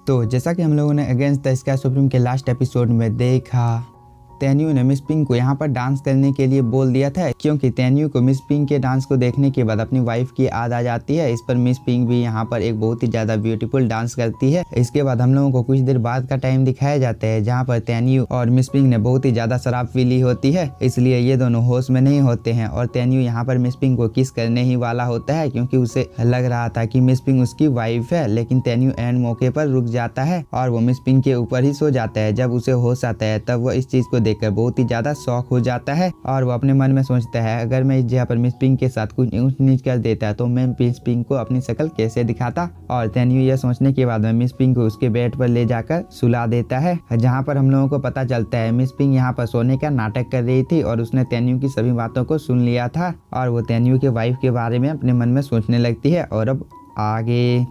तो जैसा कि हम लोगों ने अगेंस्ट द स्काई सुप्रीम के लास्ट एपिसोड में देखा, तेन्यू ने मिस पिंक को यहाँ पर डांस करने के लिए बोल दिया था, क्योंकि तेन्यू को मिस पिंक के डांस को देखने के बाद अपनी वाइफ की याद आ जाती है। इस पर मिस पिंक भी यहाँ पर एक बहुत ही ज्यादा ब्यूटीफुल डांस करती है। इसके बाद हम लोगों को कुछ देर बाद का टाइम दिखाया जाता है, जहाँ पर तेन्यू और मिस पिंक ने बहुत ही ज्यादा शराब पी ली होती है, इसलिए ये दोनों होश में नहीं होते हैं। और तेन्यू यहाँ पर मिस पिंक को किस करने ही वाला होता है, क्योंकि उसे लग रहा था कि मिस पिंक उसकी वाइफ है, लेकिन तेन्यू एंड मौके पर रुक जाता है और वो मिस पिंक के ऊपर ही सो जाता है। जब उसे होश आता है तब वो इस चीज को देखकर बहुत ही ज्यादा शॉक हो जाता है और वो अपने मन में सोचता है, अगर मैं इस जगह पर मिस पिंक के साथ कुछ ऊंच नीच कर देता तो मैं मिस पिंक को अपनी शक्ल कैसे दिखाता। और तेन्यू यह सोचने के बाद में मिस पिंक को उसके बेड पर ले जाकर सुला देता है, जहाँ पर हम लोगों को पता चलता है मिस पिंक यहाँ पर सोने का नाटक कर रही थी और उसने तेन्यू की सभी बातों को सुन लिया था और वो तेन्यू के वाइफ के बारे में अपने मन में सोचने लगती है। और अब आगे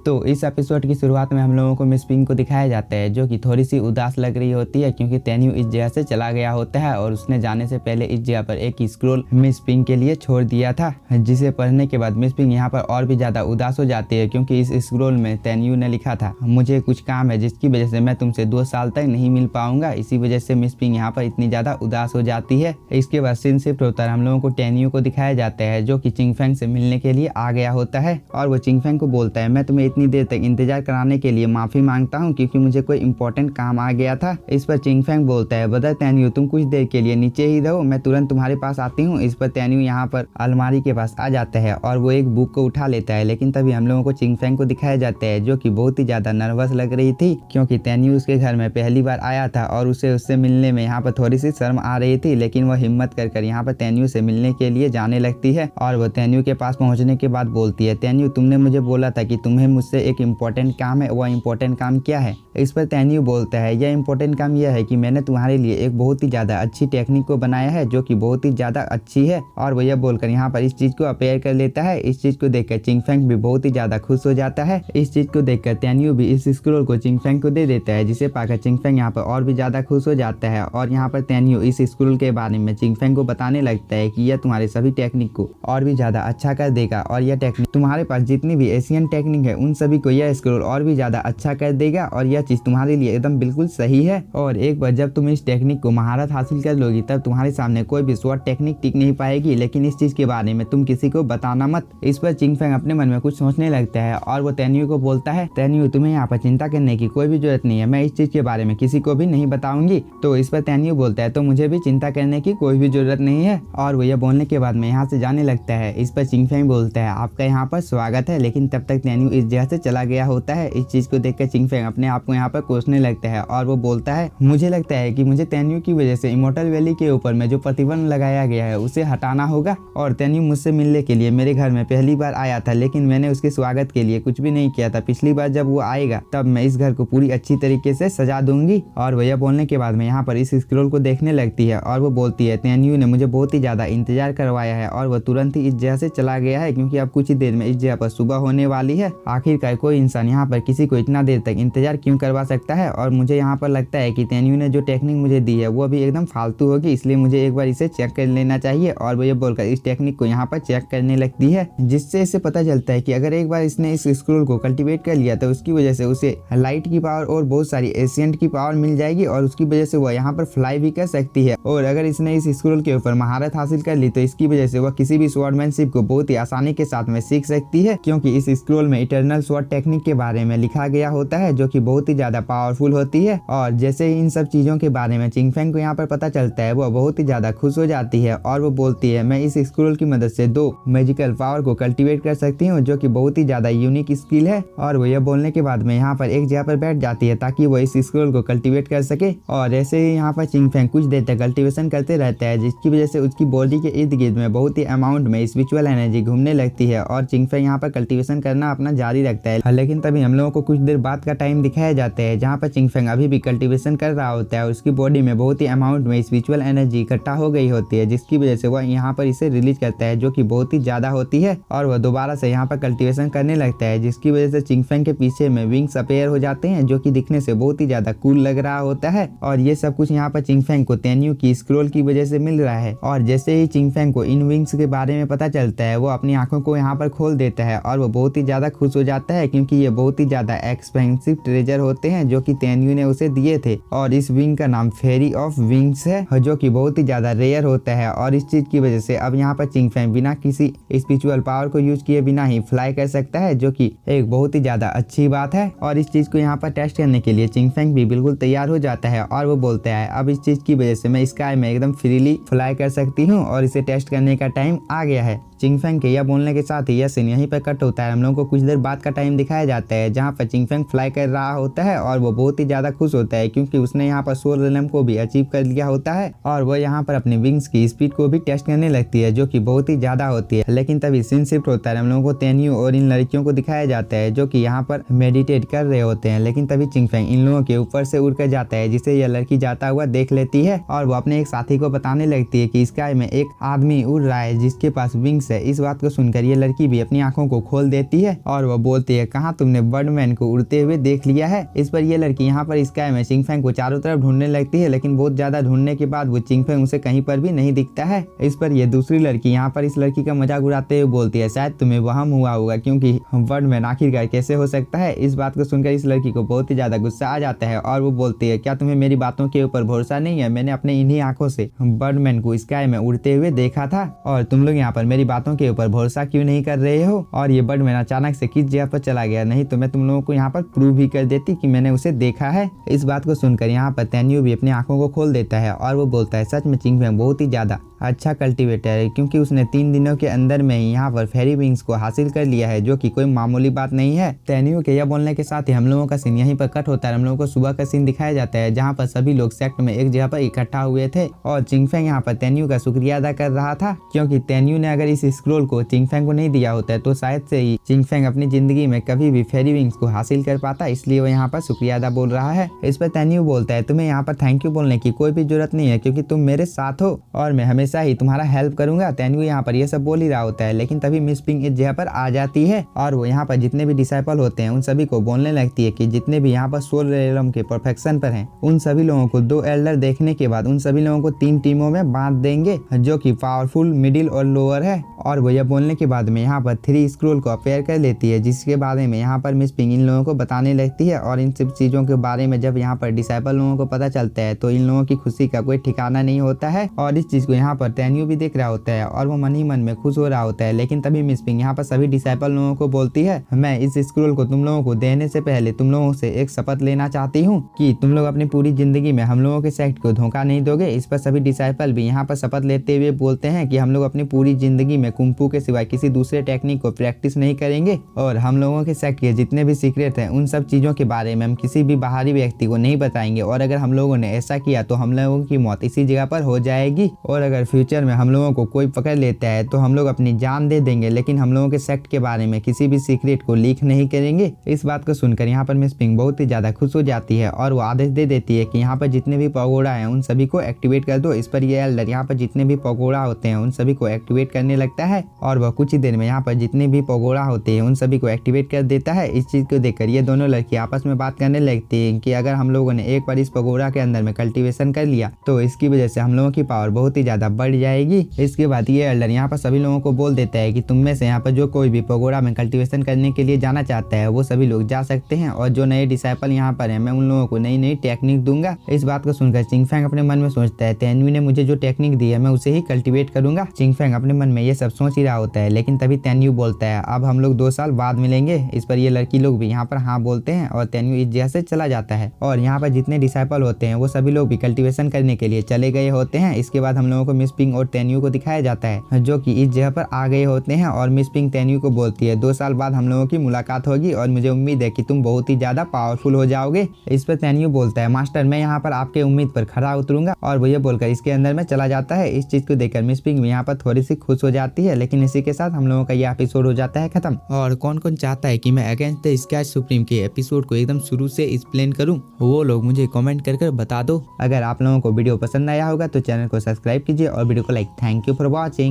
तो इस एपिसोड की शुरुआत में हम लोगों को मिस पिंक को दिखाया जाता है, जो कि थोड़ी सी उदास लग रही होती है, क्योंकि तेन्यू इस जगह से चला गया होता है और उसने जाने से पहले इस जगह पर एक स्क्रोल मिस पिंक के लिए छोड़ दिया था, जिसे पढ़ने के बाद मिस पिंक यहाँ पर और भी ज्यादा उदास हो जाती है, क्योंकि इस स्क्रोल में तेन्यू ने लिखा था, मुझे कुछ काम है जिसकी वजह से मैं तुमसे 2 साल तक नहीं मिल पाऊंगा। इसी वजह से मिस पिंक यहाँ पर इतनी ज्यादा उदास हो जाती है। इसके बाद सीन शिफ्ट होता है, हम लोगों को तेन्यू को दिखाया जाता है, जो कि चिंगफेंग से मिलने के लिए आ गया होता है और वो चिंगफेंग को बोलता है, मैं तुम्हें इतनी देर तक इंतजार कराने के लिए माफी मांगता हूँ, क्योंकि मुझे कोई इंपॉर्टेंट काम आ गया था। इस पर चिंगफेंग बोलता है, ब्रदर तेन्यू तुम कुछ देर के लिए नीचे ही रहो, मैं तुरंत तुम्हारे पास आती हूँ। इस पर तेन्यू यहाँ पर अलमारी के पास आ जाता है और वो एक बुक को उठा लेता है, लेकिन तभी हम लोगों को चिंगफेंग को दिखाया जाता है, जो कि बहुत ही ज्यादा नर्वस लग रही थी, क्योंकि तेन्यू उसके घर में पहली बार आया था और उसे उससे मिलने में यहाँ पर थोड़ी सी शर्म आ रही थी, लेकिन वह हिम्मत कर यहाँ पर तेन्यू से मिलने के लिए जाने लगती है। और वो तेन्यू के पास पहुंचने के बाद बोलती है, तेन्यू तुमने मुझे बोला था कि तुम्हें मुझसे एक इम्पोर्टेंट काम है, वह इम्पोर्टेंट काम क्या है। इस पर तेन्यू बोलता है, यह इम्पोर्टेंट काम यह है कि मैंने तुम्हारे लिए एक बहुत ही ज्यादा अच्छी टेक्निक को बनाया है, जो कि बहुत ही ज्यादा अच्छी है। और वो यह बोलकर यहाँ पर इस चीज को अपेयर कर लेता है। इस चीज को देखकर चिंगफेंग भी बहुत ही ज्यादा खुश हो जाता है। इस चीज को देखकर तेन्यू भी इस स्क्रोल को चिंगफेंग को दे देता है, जिसे पाकर चिंगफेंग यहाँ पर और भी ज्यादा खुश हो जाता है। और यहाँ पर तेन्यू इस स्क्रोल के बारे में चिंगफेंग को बताने लगता है कि यह तुम्हारे सभी टेक्निक को और भी ज्यादा अच्छा कर देगा और यह टेक्निक तुम्हारे पास जितनी भी एशियन टेक्निक है उन सभी को यह स्क्रोल और भी ज्यादा अच्छा कर देगा और यह चीज तुम्हारे लिए एकदम बिल्कुल सही है। और एक बार जब तुम इस टेक्निक को महारत हासिल कर लोगी तब तुम्हारे सामने कोई भी स्वॉर्ड टेक्निक टिक नहीं पाएगी, लेकिन इस चीज के बारे में तुम किसी को बताना मत। इस पर चिंगफेंग अपने मन में कुछ सोचने लगता है और वो तेन्यू को बोलता है, तेन्यू तुम्हें यहाँ पर चिंता करने की कोई भी जरूरत नहीं है, मैं इस चीज के बारे में किसी को भी नहीं बताऊंगी। तो इस पर तेन्यू बोलता है, तो मुझे भी चिंता करने की कोई भी जरूरत नहीं है। और वो यह बोलने के बाद में यहाँ से जाने लगता है। इस पर चिंगफेंग बोलता है, आपका यहाँ पर स्वागत है, लेकिन तब तक तेन्यू इस जगह से चला गया होता है। इस चीज को देखकर चिंगफेंग अपने आप को यहाँ पर कोसने लगता है और वो बोलता है, मुझे लगता है कि मुझे तेन्यू की वजह से इमोर्टल वैली के ऊपर में जो प्रतिबंध लगाया गया है उसे हटाना होगा। और तेन्यू मुझसे मिलने के लिए मेरे घर में पहली बार आया था, लेकिन मैंने उसके स्वागत के लिए कुछ भी नहीं किया था। पिछली बार जब वो आएगा तब मैं इस घर को पूरी अच्छी तरीके से सजा दूंगी। और वह बोलने के बाद में यहाँ पर इस स्क्रोल को देखने लगती है और वो बोलती है, तेन्यू ने मुझे बहुत ही ज्यादा इंतजार करवाया है और वह तुरंत ही इस जगह से चला गया है, क्योंकि अब कुछ ही देर में इस जगह पर सुबह होने वाली है। आखिरकार कोई इंसान यहाँ पर किसी को इतना देर तक इंतजार क्यों करवा सकता है। और मुझे यहाँ पर लगता है कि तेन्यू ने जो टेक्निक मुझे दी है वो अभी एकदम फालतू होगी, इसलिए मुझे एक बार इसे चेक कर लेना चाहिए। और वो ये बोलकर इस टेक्निक को यहाँ पर चेक करने लगती है, जिससे इसे पता चलता है कि अगर एक बार इसने इस स्क्रोल को कल्टीवेट कर लिया तो उसकी वजह से उसे लाइट की पावर और बहुत सारी एशियंट की पावर मिल जाएगी और उसकी वजह से वह यहाँ पर फ्लाई भी कर सकती है। और अगर इसने इस स्क्रोल के ऊपर महारत हासिल कर ली तो इसकी वजह से वह किसी भी स्वॉर्डमैनशिप को बहुत ही आसानी के साथ में सीख सकती है, क्योंकि इस स्क्रोल में इटर्नल स्वॉर्ड टेक्निक के बारे में लिखा गया होता है, जो कि बहुत ही ज्यादा पावरफुल होती है। और जैसे ही इन सब चीजों के बारे में चिंगफेंग को यहाँ पर पता चलता है, वो बहुत ही ज्यादा खुश हो जाती है और वो बोलती है, मैं इस स्क्रोल की मदद से 2 मैजिकल पावर को कल्टीवेट कर सकती हूँ, जो कि बहुत ही ज्यादा यूनिक स्किल है। और वो यह बोलने के बाद में यहाँ पर एक जगह पर बैठ जाती है ताकि वो इस स्क्रोल को कल्टीवेट कर सके। और ऐसे ही यहाँ पर चिंगफेंग कुछ देर तक कल्टीवेशन करते रहता है, जिसकी वजह से उसकी बॉडी के इर्द गिर्द में बहुत ही अमाउंट में स्पिरिचुअल एनर्जी घूमने लगती है और चिंगफेंग यहाँ पर कल्टीवेशन करना अपना जारी रखता है। लेकिन तभी हम लोगों को कुछ देर बाद का टाइम दिखाया जाता है, जहाँ पर चिंगफेंग अभी भी कल्टीवेशन कर रहा होता है। उसकी बॉडी में बहुत ही अमाउंट में स्पिरिचुअल एनर्जी इकट्ठा हो गई होती है, जिसकी वजह से वह यहाँ पर इसे रिलीज करता है, जो कि बहुत ही ज्यादा होती है। और वह दोबारा से यहाँ पर कल्टीवेशन करने लगता है, जिसकी वजह से चिंगफेंग के पीछे में विंग्स अपेयर हो जाते हैं, जो कि दिखने से बहुत ही ज्यादा कूल लग रहा होता है। और ये सब कुछ यहाँ पर चिंगफेंग को तेन्यू की स्क्रोल की वजह से मिल रहा है। और जैसे ही चिंगफेंग को इन विंग्स के बारे में पता चलता है, वो अपनी आंखों को यहाँ पर खोल देता है और वो बहुत ही ज्यादा खुश हो जाता जाता है क्योंकि ये बहुत ही ज्यादा एक्सपेंसिव ट्रेजर होते हैं जो कि तेन्यू ने उसे दिए थे। और इस विंग का नाम फेरी ऑफ विंग्स है जो कि बहुत ही ज्यादा रेयर होता है। और इस चीज की वजह से अब यहाँ पर चिंग फैंग बिना किसी स्पिरिचुअल पावर को यूज किए बिना ही फ्लाई कर सकता है, जो कि एक बहुत ही ज्यादा अच्छी बात है। और इस चीज को यहाँ पर टेस्ट करने के लिए चिंग फैंग भी बिल्कुल तैयार हो जाता है और वो बोलता है अब इस चीज की वजह से मैं स्काई में एकदम फ्रीली फ्लाई कर सकती हूँ और इसे टेस्ट करने का टाइम आ गया है। चिंग फैंग के यह बोलने के साथ ही यह सीन यहीं पर कट होता है। हम लोगों को कुछ देर बाद का टाइम दिखाया जाता है जहाँ पर चिंग फैंग फ्लाई कर रहा होता है और वो बहुत ही ज्यादा खुश होता है क्योंकि उसने यहाँ पर सोल रिलम को भी अचीव कर लिया होता है और वो यहाँ पर अपने विंग्स की स्पीड को भी टेस्ट करने लगती है जो कि बहुत ही ज्यादा होती है। लेकिन तभी सीन शिफ्ट होता है। हम लोगों को तेन्यू और इन लड़कियों को दिखाया जाता है जो कि यहाँ पर मेडिटेट कर रहे होते हैं। लेकिन तभी चिंग फैंग इन लोगों के ऊपर से उड़ कर जाता है जिसे यह लड़की जाता हुआ देख लेती है और वो अपने एक साथी को बताने लगती है कि स्काई में एक आदमी उड़ रहा है जिसके पास विंग्स है। इस बात को सुनकर ये लड़की भी अपनी आंखों को खोल देती है और वो बोलती है कहाँ तुमने बर्डमैन को उड़ते हुए देख लिया है। इस पर ये लड़की यहाँ पर स्काई में चिंग फैंग को चारों तरफ ढूंढने लगती है लेकिन बहुत ज्यादा ढूंढने के बाद वो चिंग फैंग उसे कहीं पर भी नहीं दिखता है। इस पर ये दूसरी लड़की यहाँ पर इस लड़की का मजाक उड़ाते हुए बोलती है शायद तुम्हें वहम हुआ होगा क्योंकि बर्डमैन आखिरकार कैसे हो सकता है। इस बात को सुनकर इस लड़की को बहुत ही ज्यादा गुस्सा आ जाता है और वो बोलती है क्या तुम्हें मेरी बातों के ऊपर भरोसा नहीं है। मैंने अपने इन्हीं आंखों से बर्डमैन को स्काई में उड़ते हुए देखा था और तुम लोग यहाँ पर मेरी बातों के ऊपर भरोसा क्यों नहीं कर रहे हो। और ये बर्डमैन अचानक से किस जगह पर चला गया, नहीं तो मैं तुम लोगों को यहाँ पर प्रूव भी कर देती कि मैंने उसे देखा है। इस बात को सुनकर यहाँ पर तेन्यू भी अपनी आंखों को खोल देता है और वो बोलता है सच में चिंग फैंग बहुत ही ज्यादा अच्छा कल्टीवेटर है क्योंकि उसने 3 दिनों के अंदर में ही यहाँ पर फेरी विंग्स को हासिल कर लिया है जो कि कोई मामूली बात नहीं है। तेन्यू के यह बोलने के साथ ही हम लोगों का सीन यहीं पर कट होता है। हम लोगों को सुबह का सीन दिखाया जाता है जहाँ पर सभी लोग सेक्ट में एक जगह पर इकट्ठा हुए थे और चिंग फैंग यहाँ पर तेन्यू का शुक्रिया अदा कर रहा था क्योंकि तेन्यू ने अगर इस स्क्रोल को चिंग फैंग को नहीं दिया होता है तो शायद से ही चिंग फैंग अपनी जिंदगी में कभी भी फेरी विंग्स को हासिल कर पाता, इसलिए वो यहाँ पर शुक्रिया अदा बोल रहा है। इस पर तेन्यू बोलता है तुम्हें यहाँ पर थैंक यू बोलने की कोई भी जरूरत नहीं है क्योंकि तुम मेरे साथ हो और मैं हमेशा ही तुम्हारा हेल्प करूंगा। तेन्यू यहाँ पर ये सब बोल ही रहा होता है लेकिन तभी मिस पिंग इस जगह पर आ जाती है और वो यहाँ पर जितने भी डिसाइपल होते हैं उन सभी को बोलने लगती है कि जितने भी यहाँ पर सोल रेलम के परफेक्शन पर हैं उन सभी लोगों को 2 एल्डर देखने के बाद उन सभी लोगों को 3 टीमों में बांट देंगे जो कि पावरफुल, मिडिल और लोअर है। और वो यह बोलने के बाद में यहाँ पर 3 स्क्रोल को अपेयर कर लेती है जिसके बारे में यहाँ पर मिस पिंग इन लोगों को बताने लगती है। और इन सब चीजों के बारे में जब यहाँ पर डिसाइपल लोगों को पता चलता है तो इन लोगों की खुशी का कोई ठिकाना नहीं होता है और इस चीज को यहाँ पर तेन्यू भी देख रहा होता है और वो मन ही मन में खुश हो रहा होता है। लेकिन तभी मिस पिंग यहाँ पर सभी डिसाइपल लोगों को बोलती है मैं इस स्क्रोल को तुम लोगों को देने से पहले तुम लोगों से एक शपथ लेना चाहती हूँ कि तुम लोग अपनी पूरी जिंदगी में हम लोगों के सेक्ट को धोखा नहीं दोगे। इस पर सभी डिसाइपल भी यहाँ पर शपथ लेते हुए बोलते हैं कि हम लोग अपनी पूरी जिंदगी में कुंफू के सिवाय किसी दूसरे टेक्निक को प्रैक्टिस नहीं करेंगे और हम लोगों के सेक्ट के जितने भी सीक्रेट हैं उन सब चीजों के बारे में हम किसी भी बाहरी व्यक्ति को नहीं बताएंगे और अगर हम लोगों ने ऐसा किया तो हम लोगों की मौत इसी जगह पर हो जाएगी और अगर फ्यूचर में हम लोगों को कोई पकड़ लेता है तो हम लोग अपनी जान दे देंगे लेकिन हम लोगों के सेक्ट के बारे में किसी भी सीक्रेट को लीक नहीं करेंगे। इस बात को सुनकर यहाँ पर मिस पिंग बहुत ही ज्यादा खुश हो जाती है और वो आदेश दे देती है कि यहाँ पर जितने भी पगोड़ा हैं उन सभी को एक्टिवेट कर दो। इस पर ये एल्डर यहाँ पर जितने भी पगोड़ा होते हैं उन सभी को एक्टिवेट करने लगता है और वह कुछ ही देर में यहाँ पर जितने भी पगोड़ा होते हैं उन सभी को एक्टिवेट कर देता है। इस चीज को देखकर ये दोनों लड़की आपस में बात करने लगती है कि अगर हम लोगों ने एक बार इस पगोड़ा के अंदर में कल्टीवेशन कर लिया तो इसकी वजह से हम लोगों की पावर बहुत ही ज्यादा बढ़ जाएगी। इसके बाद ये एल्डर यहाँ पर सभी लोगों को बोल देता है कि तुम में से यहाँ पर जो कोई भी पगोड़ा में कल्टीवेशन करने के लिए जाना चाहता है वो सभी लोग जा सकते हैं और जो नए डिसाइपल यहाँ पर हैं मैं उन लोगों को नई नई टेक्निक दूंगा। इस बात को सुनकर चिंग फैंग अपने मन में सोचता है तेन्यू ने मुझे जो टेक्निक दी है मैं उसे ही कल्टीवेट करूंगा। चिंग फैंग अपने मन में ये सब सोच ही रहा होता है लेकिन तभी तेन्यू बोलता है अब हम लोग 2 साल बाद मिलेंगे। इस पर ये लड़की लोग भी यहाँ पर हाँ बोलते हैं और तेन्यू इस जगह से चला जाता है और यहाँ पर जितने डिसाइपल होते हैं वो सभी लोग भी कल्टीवेशन करने के लिए चले गए होते हैं। इसके बाद हम लोगों को मिस पिंग और तेन्यू को दिखाया जाता है जो कि इस जगह पर आ गए होते हैं और मिस पिंग तेन्यू को बोलती है 2 साल बाद हम लोगों की मुलाकात होगी और मुझे उम्मीद है कि तुम बहुत ही ज्यादा पावरफुल हो जाओगे। इस पर तेन्यू बोलता है मास्टर मैं यहाँ पर आपके उम्मीद पर खरा उतरूंगा और वो ये बोलकर इसके अंदर में चला जाता है। इस चीज को देखकर मिस पिंग यहाँ पर थोड़ी सी खुश हो जाती है लेकिन इसी के साथ हम लोगों का ये एपिसोड हो जाता है खत्म। और कौन कौन चाहता है कि मैं अगेंस्ट द स्काई सुप्रीम के एपिसोड को एकदम शुरू से एक्सप्लेन करूं वो लोग मुझे कमेंट कर बता दो। अगर आप लोगों को वीडियो पसंद आया होगा तो चैनल को सब्सक्राइब कीजिए और वीडियो को like. Thank you for watching.